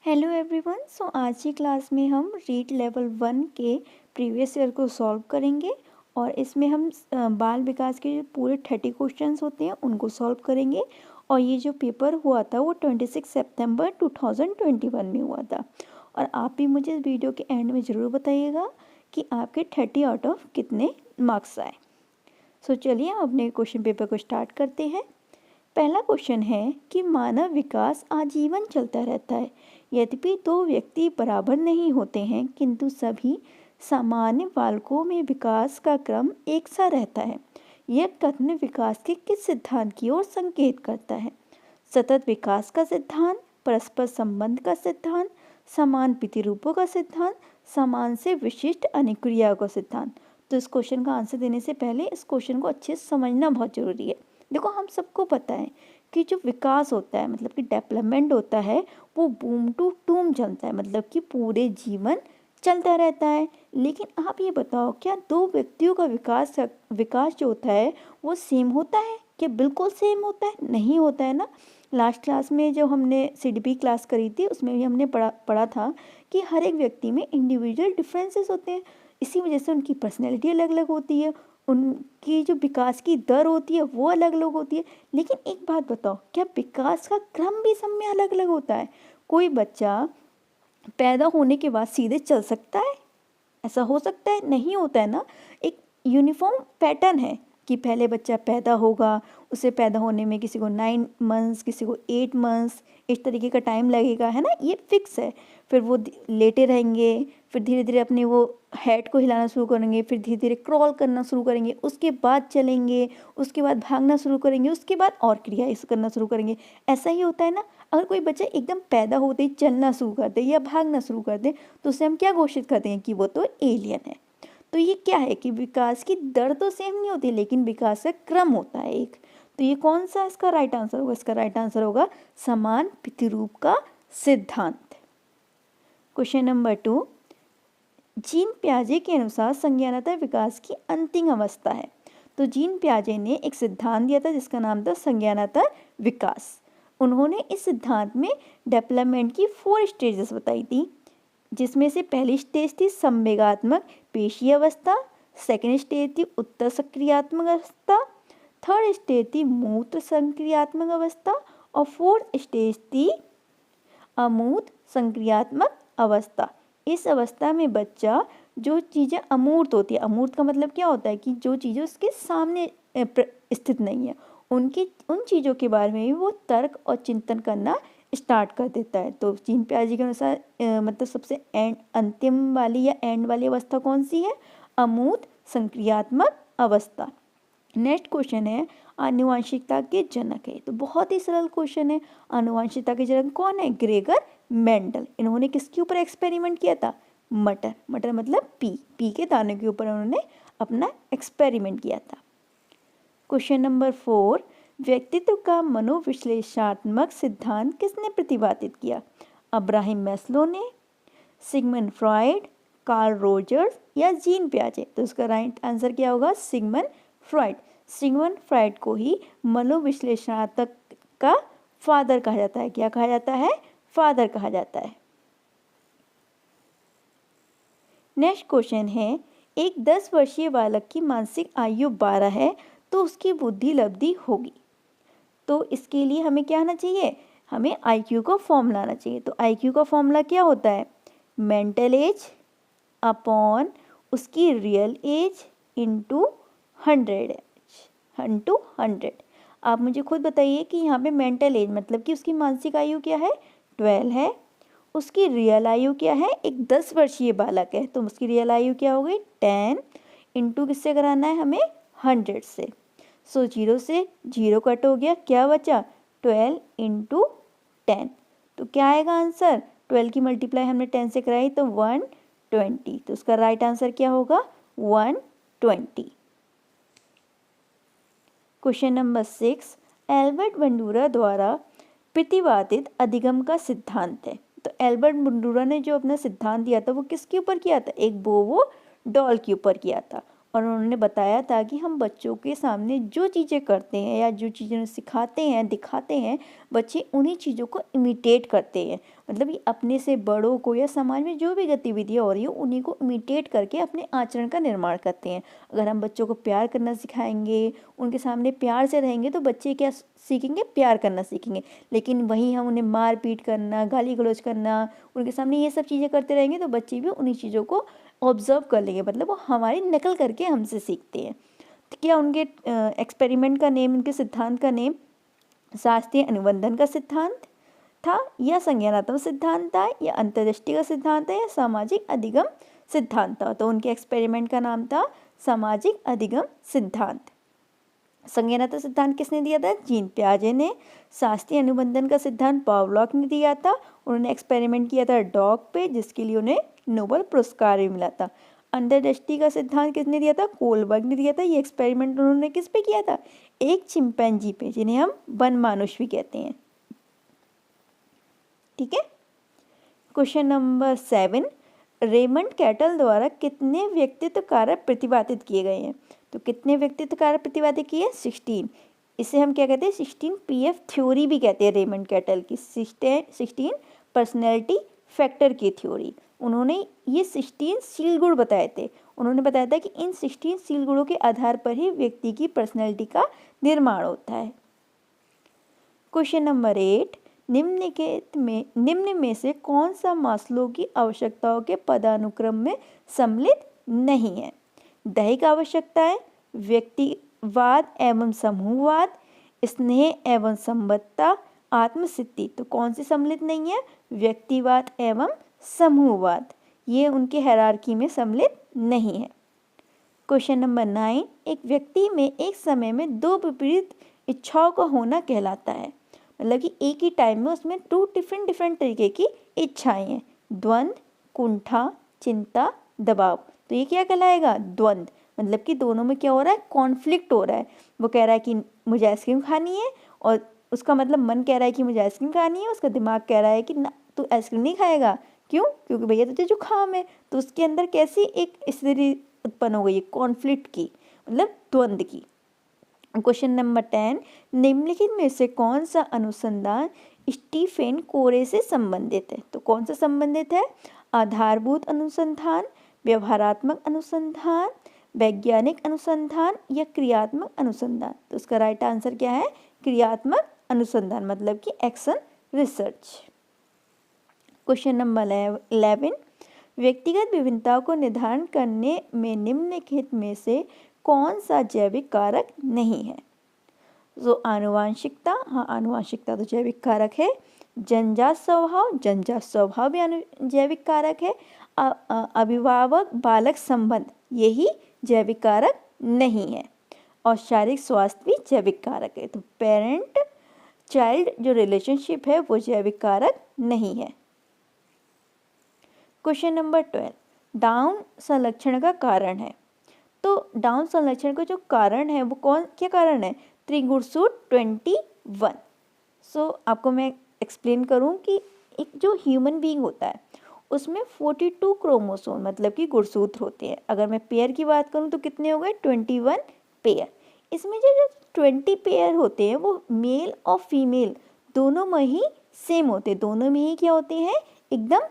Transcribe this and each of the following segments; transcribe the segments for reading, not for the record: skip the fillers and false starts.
Hello everyone. आज की class में हम रीड लेवल 1 के प्रीवियस ईयर को सॉल्व करेंगे और इसमें हम बाल विकास के जो पूरे 30 क्वेश्चंस होते हैं उनको सॉल्व करेंगे। और ये जो पेपर हुआ था वो 26 सितंबर 2021 में हुआ था। और आप भी मुझे इस वीडियो के एंड में ज़रूर बताइएगा कि आपके 30 आउट ऑफ कितने मार्क्स आए। चलिए हम अपने क्वेश्चन पेपर को स्टार्ट करते हैं। पहला क्वेश्चन है कि मानव विकास आजीवन चलता रहता है, यद्यपि दो व्यक्ति बराबर नहीं होते हैं, किंतु सभी सामान्य बालकों में विकास का क्रम एक सा रहता है। यह कथन विकास के किस सिद्धांत की ओर संकेत करता है? सतत विकास का सिद्धांत, परस्पर संबंध का सिद्धांत, समान प्रतिरूपों का सिद्धांत, समान से विशिष्ट अनुक्रिया का सिद्धांत। तो इस क्वेश्चन का आंसर देने से पहले इस क्वेश्चन को अच्छे से समझना बहुत जरूरी है। देखो, हम सबको पता है कि जो विकास होता है मतलब कि डेवलपमेंट होता है वो बूम टू टूम चलता है, मतलब कि पूरे जीवन चलता रहता है। लेकिन आप ये बताओ, क्या दो व्यक्तियों का विकास जो होता है वो सेम होता है? क्या बिल्कुल सेम होता है? नहीं होता है ना। लास्ट क्लास में जो हमने सीडीपी क्लास करी थी उसमें भी हमने पढ़ा था कि हर एक व्यक्ति में इंडिविजुअल डिफरेंसेस होते हैं। इसी वजह से उनकी पर्सनैलिटी अलग अलग होती है, उनकी जो विकास की दर होती है वो अलग अलग होती है। लेकिन एक बात बताओ, क्या विकास का क्रम भी सब में अलग अलग होता है? कोई बच्चा पैदा होने के बाद सीधे चल सकता है? ऐसा हो सकता है? नहीं होता है ना। एक यूनिफॉर्म पैटर्न है कि पहले बच्चा पैदा होगा, उसे पैदा होने में किसी को 9 मंथ्स, किसी को 8 मंथ्स, इस तरीके का टाइम लगेगा, है ना। ये फिक्स है। फिर वो लेटे रहेंगे, फिर धीरे धीरे अपने वो हेड को हिलाना शुरू करेंगे, फिर धीरे धीरे क्रॉल करना शुरू करेंगे, उसके बाद चलेंगे, उसके बाद भागना शुरू करेंगे, उसके बाद और क्रिया करना शुरू करेंगे। ऐसा ही होता है ना। अगर कोई बच्चा एकदम पैदा होते ही चलना शुरू कर दे या भागना शुरू कर दे तो उसे हम क्या घोषित करते हैं कि वो तो एलियन है। तो ये क्या है कि विकास की दर तो सेम नहीं होती, लेकिन विकास का क्रम होता है एक। तो ये कौन सा इसका राइट आंसर होगा? इसका राइट आंसर होगा समान प्रतिरूप का सिद्धांत। क्वेश्चन नंबर 2, जीन पियाजे के अनुसार संज्ञानात्मक विकास की अंतिम अवस्था है। तो जीन पियाजे ने एक सिद्धांत दिया था जिसका नाम था संज्ञानात्मक विकास। उन्होंने इस सिद्धांत में डेवलपमेंट की 4 स्टेजेस बताई थी, जिसमें से पहली स्टेज थी संवेगात्मक पेशी अवस्था, सेकेंड स्टेज थी उत्तर सक्रियात्मक अवस्था, थर्ड स्टेज थी मूत्र संक्रियात्मक अवस्था और फोर्थ स्टेज थी अमूर्त संक्रियात्मक अवस्था। इस अवस्था में बच्चा जो चीज़ें अमूर्त होती है, अमूर्त का मतलब क्या होता है कि जो चीज़ें उसके सामने स्थित नहीं है, उन चीज़ों के बारे में भी वो तर्क और चिंतन करना स्टार्ट कर देता है। तो जीन पियाजे के अनुसार मतलब सबसे अंतिम वाली या एंड वाली अवस्था कौन सी है? अमूर्त संक्रियात्मक अवस्था। नेक्स्ट क्वेश्चन है, आनुवंशिकता के जनक है। तो बहुत ही सरल क्वेश्चन है। आनुवंशिकता के जनक कौन है? Gregor Mendel. इन्होंने किसके ऊपर एक्सपेरिमेंट किया था? मटर मतलब पी के दाने के ऊपर उन्होंने अपना एक्सपेरिमेंट किया था। क्वेश्चन नंबर 4, व्यक्तित्व का मनोविश्लेषणात्मक सिद्धांत किसने प्रतिपादित किया? अब्राहम मैस्लो ने, सिगमंड फ्रॉइड, कार्ल रोजर्स या जीन पियाजे? तो उसका राइट आंसर क्या होगा? Sigmund Freud. सिगमंड फ्रॉइड को ही मनोविश्लेषणात्मक का फादर कहा जाता है। क्या कहा जाता है? फादर कहा जाता है। नेक्स्ट क्वेश्चन है, एक 10 वर्षीय बालक की मानसिक आयु 12 है तो उसकी बुद्धि लब्धि होगी। तो इसके लिए हमें क्या आना चाहिए? हमें आईक्यू का फॉर्मूला आना चाहिए। तो आईक्यू का फॉर्मूला क्या होता है? मेंटल एज अपॉन उसकी रियल एज इंटू 100 इंटू 100। आप मुझे खुद बताइए कि यहाँ पे मेंटल एज मतलब कि उसकी मानसिक आयु क्या है? 12 है। उसकी रियल आयु क्या है? एक 10 वर्षीय बालक है तो उसकी रियल आयु क्या हो गई? 10 इंटू किससे कराना है हमें? 100 से। 0 से 0 कट हो गया, क्या बचा? 12 इंटू 10। तो क्या आएगा आंसर? 12 की मल्टीप्लाई हमने 10 से कराई तो 120। तो उसका राइट आंसर क्या होगा? 120। क्वेश्चन नंबर 6, एल्बर्ट बंडूरा द्वारा प्रतिपादित अधिगम का सिद्धांत है। तो एल्बर्ट बंडूरा ने जो अपना सिद्धांत दिया था वो किसके ऊपर किया था? एक बोबो डॉल के ऊपर किया था। और उन्होंने बताया था कि हम बच्चों के सामने जो चीज़ें करते हैं या जो चीज़ें सिखाते हैं, दिखाते हैं, बच्चे उन्हीं चीज़ों को इमिटेट करते हैं। मतलब ये अपने से बड़ों को या समाज में जो भी गतिविधियाँ हो रही हो उन्हीं को इमिटेट करके अपने आचरण का निर्माण करते हैं। अगर हम बच्चों को प्यार करना सिखाएंगे, उनके सामने प्यार से रहेंगे तो बच्चे क्या सीखेंगे? प्यार करना सीखेंगे। लेकिन वहीं हम उन्हें मार पीट करना, गाली गलौज करना, उनके सामने ये सब चीज़ें करते रहेंगे तो बच्चे भी उन्हीं चीज़ों को ऑब्जर्व कर लेंगे, मतलब वो हमारी नकल करके हमसे सीखते हैं। तो क्या उनके एक्सपेरिमेंट का नेम, उनके सिद्धांत का नेम शास्त्रीय अनुबंधन का सिद्धांत था, या संज्ञानात्मक सिद्धांत था, या अंतर्दृष्टि का सिद्धांत है, या सामाजिक अधिगम सिद्धांत था? तो उनके एक्सपेरिमेंट का नाम था सामाजिक अधिगम सिद्धांत। संज्ञानात्मक सिद्धांत किसने दिया था? जीन पियाजे ने। शास्त्रीय अनुबंधन का सिद्धांत पावलॉक ने दिया था। उन्होंने एक्सपेरिमेंट किया था डॉग पे, जिसके लिए उन्हें नोबेल पुरस्कार भी मिला था। अंतर्दृष्टि का सिद्धांत किसने दिया था? कोलबर्ग ने दिया था। ये एक्सपेरिमेंट उन्होंने किस पे किया था? एक चिंपैंजी पे, जिन्हें हम वन मानुष भी कहते हैं। ठीक है। क्वेश्चन नंबर 7, रेमंड कैटल द्वारा कितने व्यक्तित्व कारक प्रतिपादित किए गए हैं? तो कितने व्यक्तित्व कारक प्रतिपादित किए? 16। इसे हम क्या कहते हैं? 16 PF थ्योरी भी कहते हैं रेमंड कैटल की, 16 पर्सनैलिटी फैक्टर की थ्योरी। उन्होंने ये 16 सील गुण बताए थे। उन्होंने बताया था कि इन 16 सील गुणों के आधार पर ही व्यक्ति की पर्सनैलिटी का निर्माण होता है। क्वेश्चन नंबर 8, निम्न में से कौन सा मास्लो की आवश्यकताओं के पदानुक्रम में सम्मिलित नहीं है? दैहिक आवश्यकताएं, व्यक्तिवाद एवं समूहवाद, स्नेह एवं संबद्धता, आत्मसिद्धि। तो कौन सी सम्मिलित नहीं है? व्यक्तिवाद एवं समूहवाद, ये उनके हायरार्की में सम्मिलित नहीं है। क्वेश्चन नंबर 9, एक व्यक्ति में एक समय में दो विपरीत इच्छाओं का होना कहलाता है। मतलब कि एक ही टाइम में उसमें 2 डिफरेंट तरीके की इच्छाएं हैं। द्वंद्व, कुंठा, चिंता, दबाव। तो ये क्या कहलाएगा? द्वंद्व। मतलब कि दोनों में क्या हो रहा है? कॉन्फ्लिक्ट हो रहा है। वो कह रहा है कि मुझे आइसक्रीम खानी है, और उसका मतलब मन कह रहा है कि मुझे आइसक्रीम खानी है, उसका दिमाग कह रहा है कि ना, तू आइसक्रीम नहीं खाएगा। क्यों? क्योंकि भैया तुझे जुकाम है। तो उसके अंदर कैसी एक स्थिति उत्पन्न हो गई है? कॉन्फ्लिक्ट की, मतलब द्वंद्व की। क्वेश्चन नंबर 10, निम्नलिखित में से कौन सा अनुसंधान स्टीफेन कोरे से संबंधित है? तो कौन सा संबंधित है? आधारभूत अनुसंधान, व्यवहारात्मक अनुसंधान, वैज्ञानिक अनुसंधान, या क्रियात्मक अनुसंधान? तो उसका राइट आंसर क्या है? क्रियात्मक अनुसंधान, मतलब कि एक्शन रिसर्च। क्वेश्चन नंबर 11, व्यक्तिगत विभिन्नताओं को निर्धारण करने में निम्नलिखित में से कौन सा जैविक कारक नहीं है? तो आनुवांशिकता, हाँ आनुवांशिकता तो जैविक कारक है। जन्मजात स्वभाव भी जैविक कारक है। अभिभावक बालक संबंध, यही जैविक कारक नहीं है। और शारीरिक स्वास्थ्य भी जैविक कारक है। तो पेरेंट चाइल्ड जो रिलेशनशिप है वो जैविक कारक नहीं है। क्वेश्चन नंबर 12, डाउन संलक्षण का कारण है। तो डाउन संलक्षण का जो कारण है वो क्या कारण है? त्रिगुणसूत्र 21। आपको मैं एक्सप्लेन करूं कि एक जो ह्यूमन बीइंग होता है उसमें 42 क्रोमोसोम मतलब कि गुणसूत्र होते हैं। अगर मैं पेयर की बात करूं तो कितने हो गए? 21 पेयर। इसमें जो 20 पेयर होते हैं वो मेल और फीमेल दोनों में ही सेम होते हैं। दोनों में ही क्या होते हैं? एकदम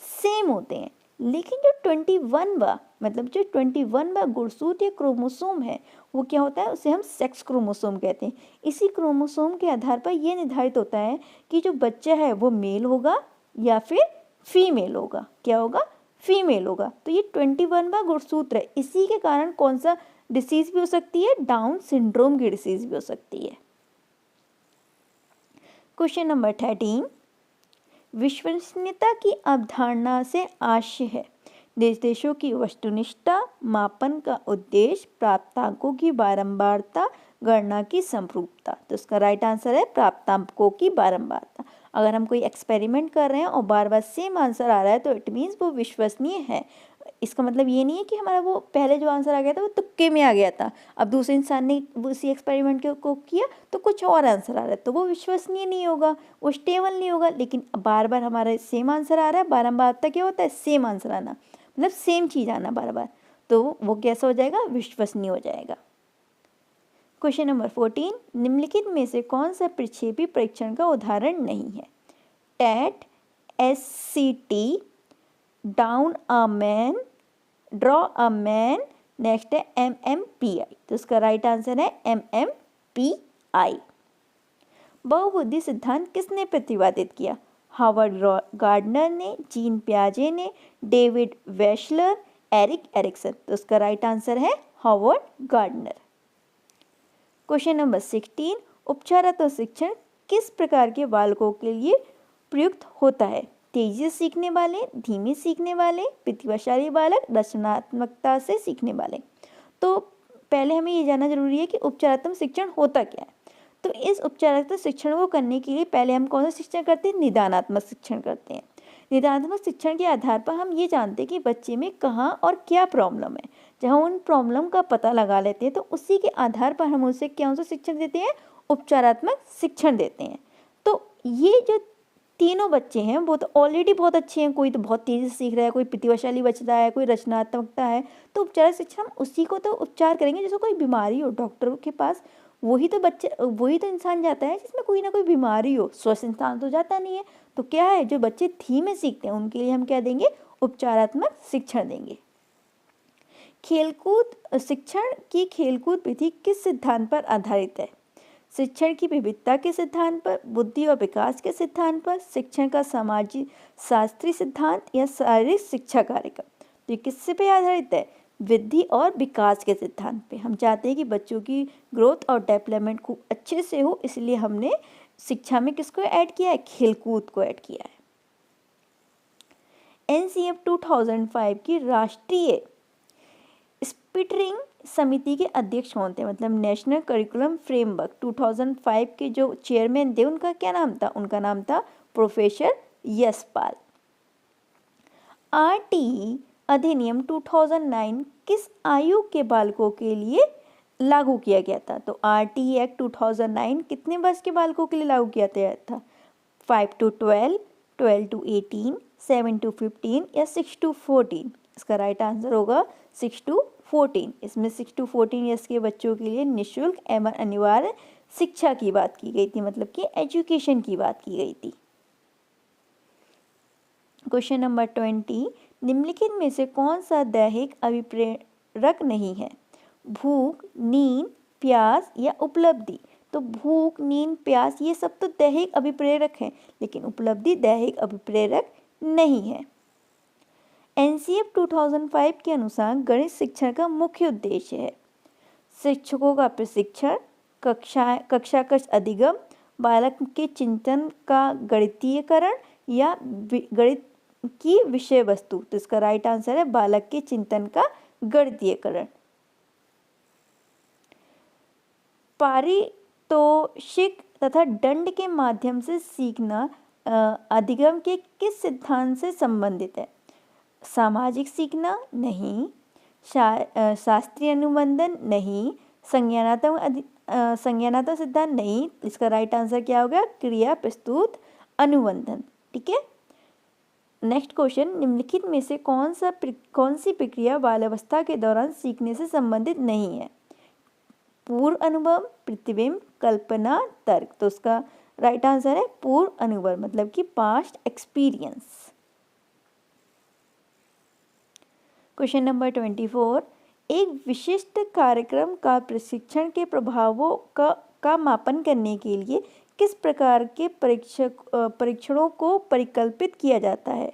सेम होते हैं। लेकिन जो 21वां मतलब जो 21वां गुणसूत्र या क्रोमोसोम है वो क्या होता है? उसे हम सेक्स क्रोमोसोम कहते हैं। इसी क्रोमोसोम के आधार पर यह निर्धारित होता है कि जो बच्चा है वो मेल होगा या फिर फीमेल होगा। क्या होगा? फीमेल होगा। तो ये 21वां गुणसूत्र है। इसी के कारण कौन सा डिसीज भी हो सकती है? डाउन सिंड्रोम की डिसीज भी हो सकती है। क्वेश्चन नंबर 13, विश्वसनीयता की अवधारणा से आशय है निर्देशों की वस्तुनिष्ठता, मापन का उद्देश्य, प्राप्तांकों की बारंबारता, गणना की समरूपता। तो इसका राइट आंसर है प्राप्तांकों की बारंबारता। अगर हम कोई एक्सपेरिमेंट कर रहे हैं और बार बार सेम आंसर आ रहा है तो इट मीन्स वो विश्वसनीय है। इसका मतलब ये नहीं है कि हमारा वो पहले जो आंसर आ गया था वो तुक्के में आ गया था, अब दूसरे इंसान ने उसी एक्सपेरिमेंट को किया तो कुछ और आंसर आ रहा है, तो वो विश्वसनीय नहीं होगा, वो स्टेबल नहीं होगा। लेकिन बार बार हमारा सेम आंसर आ रहा है, बारंबारता क्या होता है? सेम आंसर आना, मतलब सेम चीज़ आना बार बार, तो वो कैसा हो जाएगा? विश्वसनीय हो जाएगा। क्वेश्चन नंबर 14, निम्नलिखित में से कौन सा प्रक्षेपी परीक्षण का उदाहरण नहीं है? TAT, SCT, down a man, draw a man, next है MMPI। तो इसका राइट आंसर है MMPI। बहुबुद्धि सिद्धांत किसने प्रतिपादित किया? हार्वर्ड गार्डनर ने, जीन पियाजे ने, डेविड वेशलर, एरिक एरिक्सन। तो इसका राइट आंसर है हार्वर्ड गार्डनर। क्वेश्चन नंबर 16, उपचारात्मक शिक्षण किस प्रकार के बालकों के लिए प्रयुक्त होता है? तेजी से सीखने वाले, धीमे सीखने वाले, प्रतिभाशाली बालक, रचनात्मकता से सीखने वाले। तो पहले हमें ये जानना जरूरी है कि उपचारात्मक शिक्षण होता क्या है। तो इस उपचारात्मक शिक्षण को करने के लिए पहले हम कौन सा शिक्षण करते हैं? निदानात्मक शिक्षण करते हैं। निदानात्मक शिक्षण के आधार पर हम ये जानते हैं कि बच्चे में कहाँ और क्या प्रॉब्लम है। जब हम उन प्रॉब्लम का पता लगा लेते हैं तो उसी के आधार पर हम उसे कौन सा शिक्षण देते हैं? उपचारात्मक शिक्षण देते हैं। तो ये जो तीनों बच्चे हैं वो तो ऑलरेडी बहुत अच्छे हैं, कोई तो बहुत तेज़ी से सीख रहा है, कोई प्रतिभाशाली बच्चा है, कोई रचनात्मकता है। तो उपचार शिक्षण हम उसी को तो उपचार करेंगे जैसे कोई बीमारी हो, डॉक्टर के पास वही तो इंसान जाता है जिसमें कोई ना कोई बीमारी हो, स्वस्थ इंसान तो जाता नहीं है। तो क्या है, जो बच्चे धीमे सीखते हैं उनके लिए हम क्या देंगे? उपचारात्मक शिक्षण देंगे। खेलकूद शिक्षण की खेलकूद विधि किस सिद्धांत पर आधारित है? शिक्षण की विविधता के सिद्धांत पर, बुद्धि और विकास के सिद्धांत पर, शिक्षण का सामाजिक शास्त्रीय सिद्धांत या शारीरिक शिक्षा कार्यक्रम। तो ये किससे पे आधारित है? वृद्धि और विकास के सिद्धांत पे। हम चाहते हैं कि बच्चों की ग्रोथ और डेवलपमेंट खूब अच्छे से हो, इसलिए हमने शिक्षा में किसको ऐड किया है? खेलकूद को ऐड किया है। NCF 2005 की राष्ट्रीय स्पिटरिंग समिति के अध्यक्ष कौन थे? मतलब नेशनल करिकुलम फ्रेमवर्क 2005 के जो चेयरमैन थे उनका क्या नाम था? उनका नाम था प्रोफेसर यशपाल। RTE अधिनियम 2009 किस आयु के बालकों के लिए लागू किया गया था? तो RTE एक्ट 2009 कितने वर्ष के बालकों के लिए लागू किया गया था? 5 to 12, 12 to 18, 7 to 15 या 6 to 14? इसका राइट आंसर होगा 6 to 14। इसमें 6 to 14 ईयर्स के बच्चों के लिए निःशुल्क एवं अनिवार्य शिक्षा की बात की गई थी, मतलब कि एजुकेशन की बात की गई थी। क्वेश्चन नंबर 20, निम्नलिखित में से कौन सा दैहिक अभिप्रेरक नहीं है? भूख, नींद, प्यास या उपलब्धि। तो भूख, नींद, प्यास ये सब तो दैहिक अभिप्रेरक हैं, लेकिन उपलब्धि दैहिक अभिप्रेरक नहीं है। NCF 2005 के अनुसार गणित शिक्षण का मुख्य उद्देश्य है शिक्षकों का प्रशिक्षण, कक्षाकक्ष अधिगम, बालक के चिंतन का गणितीयकरण या गणित की विषय वस्तु। तो इसका राइट आंसर है बालक के चिंतन का गणितीयकरण। पारितोषिक तथा दंड के माध्यम से सीखना अधिगम के किस सिद्धांत से संबंधित है? सामाजिक सीखना नहीं, शास्त्रीय अनुबंधन नहीं, संज्ञानात्मक सिद्धांत नहीं। इसका राइट आंसर क्या होगा? क्रिया प्रस्तुत अनुबंधन। ठीक है। नेक्स्ट क्वेश्चन, निम्नलिखित में से कौन सी प्रक्रिया बाल्यावस्था के दौरान सीखने से संबंधित नहीं है? पूर्व अनुभव, प्रतिबिंब, कल्पना, तर्क। तो उसका राइट आंसर है पूर्व अनुभव, मतलब कि पास्ट एक्सपीरियंस। क्वेश्चन नंबर 24, एक विशिष्ट कार्यक्रम का प्रशिक्षण के प्रभावों का मापन करने के लिए किस प्रकार के परीक्षणों को परिकल्पित किया जाता है?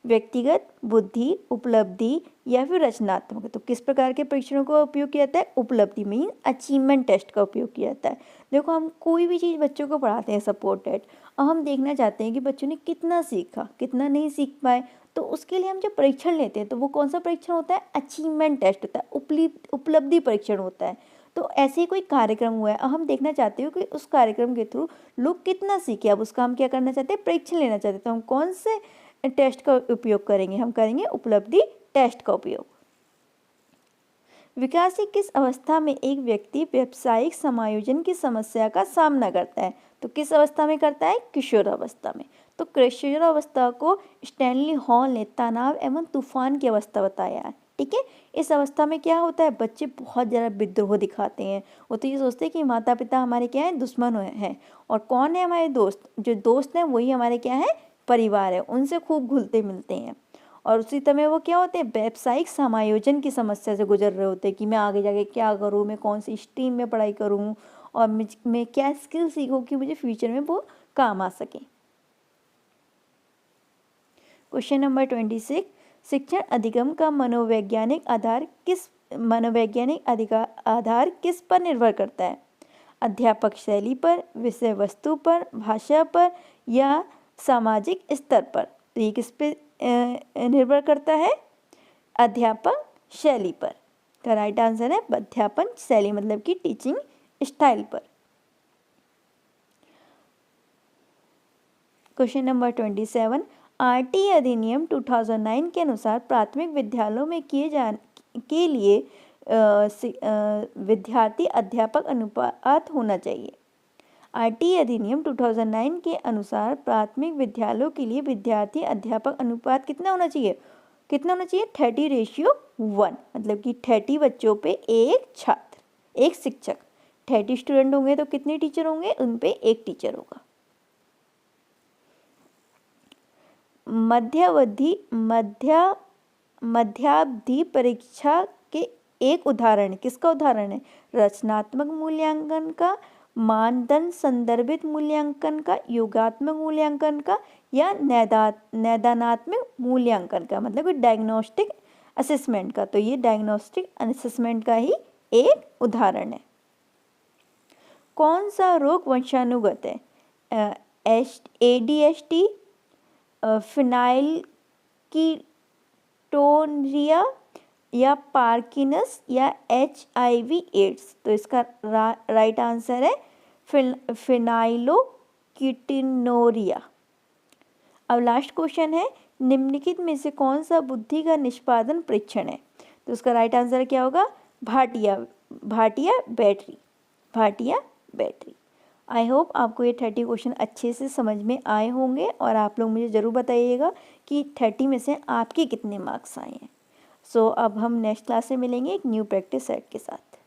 व्यक्तिगत, बुद्धि, उपलब्धि या फिर रचनात्मक। तो किस प्रकार के परीक्षणों का उपयोग किया जाता है? उपलब्धि मीन अचीवमेंट टेस्ट का उपयोग किया जाता है। देखो, हम कोई भी चीज़ बच्चों को पढ़ाते हैं सपोर्टेड, और हम देखना चाहते हैं कि बच्चों ने कितना सीखा, कितना नहीं सीख पाए। तो उसके लिए हम जब परीक्षण लेते हैं तो वो कौन सा परीक्षण होता है? अचीवमेंट टेस्ट होता है, उपलब्धि परीक्षण होता है। तो ऐसे ही कोई कार्यक्रम हुआ है और हम देखना चाहते हो कि उस कार्यक्रम के थ्रू लोग कितना सीखे। अब उसका हम क्या करना चाहते हैं? परीक्षण लेना चाहते हैं। तो हम कौन से टेस्ट का उपयोग करेंगे? हम करेंगे उपलब्धि टेस्ट का उपयोग। विकास की किस अवस्था में एक व्यक्ति व्यावसायिक समायोजन की समस्या का सामना करता है? तो किस अवस्था में करता है? किशोर अवस्था में। तो किशोर अवस्था को स्टैनली हॉल ने तनाव एवं तूफान की अवस्था बताया है। ठीक है। इस अवस्था में क्या होता है? बच्चे बहुत ज़्यादा विद्रोह दिखाते हैं। वो तो ये सोचते हैं कि माता पिता हमारे क्या है? दुश्मन हैं, और कौन है हमारे दोस्त? जो दोस्त हैं वही हमारे क्या है? परिवार है उनसे खूब घुलते मिलते हैं, और उसी समय वो क्या होते हैं, व्यावसायिक समायोजन की समस्या से गुजर रहे होते हैं कि मैं आगे जाके क्या करूँ, मैं कौन सी स्ट्रीम में पढ़ाई करूँ और मैं क्या स्किल सीखूँ कि मुझे फ्यूचर में वो काम आ सके। क्वेश्चन नंबर 26, शिक्षण अधिगम का मनोवैज्ञानिक आधार किस पर निर्भर करता है? अध्यापक शैली पर, विषय वस्तु पर, भाषा पर या सामाजिक स्तर पर? तो ये किस पे निर्भर करता है? अध्यापन शैली पर। तो राइट आंसर है अध्यापन शैली, मतलब कि टीचिंग स्टाइल पर। क्वेश्चन नंबर 27, आरटी अधिनियम 2009 के अनुसार प्राथमिक विद्यालयों में के लिए विद्यार्थी अध्यापक अनुपात होना चाहिए। आरटी अधिनियम 2009 के अनुसार प्राथमिक विद्यालयों के लिए विद्यार्थी अध्यापक अनुपात कितना होना चाहिए? 30:1, मतलब कि 30 बच्चों पे एक छात्र, एक शिक्षक। 30 स्टूडेंट होंगे तो कितने टीचर होंगे? उन पे एक टीचर होगा। मध्यावधि परीक्षा के एक उदाहरण, किसका उदाहरण है? रचनात्मक मूल्यांकन का, मानदंड संदर्भित मूल्यांकन का, योगात्मक मूल्यांकन का या नैदानात्मक मूल्यांकन का, मतलब कि डायग्नोस्टिक असेसमेंट का। तो ये डायग्नोस्टिक असेसमेंट का ही एक उदाहरण है। कौन सा रोग वंशानुगत है? ADHD, फिनाइलकीटोनुरिया या पार्किंसंस या HIV एड्स? तो इसका राइट आंसर है फिनाइलोकीटोनुरिया। अब लास्ट क्वेश्चन है, निम्नलिखित में से कौन सा बुद्धि का निष्पादन परीक्षण है? तो उसका राइट आंसर क्या होगा? भाटिया बैटरी। आई होप आपको ये 30 क्वेश्चन अच्छे से समझ में आए होंगे, और आप लोग मुझे ज़रूर बताइएगा कि 30 में से आपके कितने मार्क्स आए हैं। सो अब हम नेक्स्ट क्लास में मिलेंगे एक न्यू प्रैक्टिस सेट के साथ।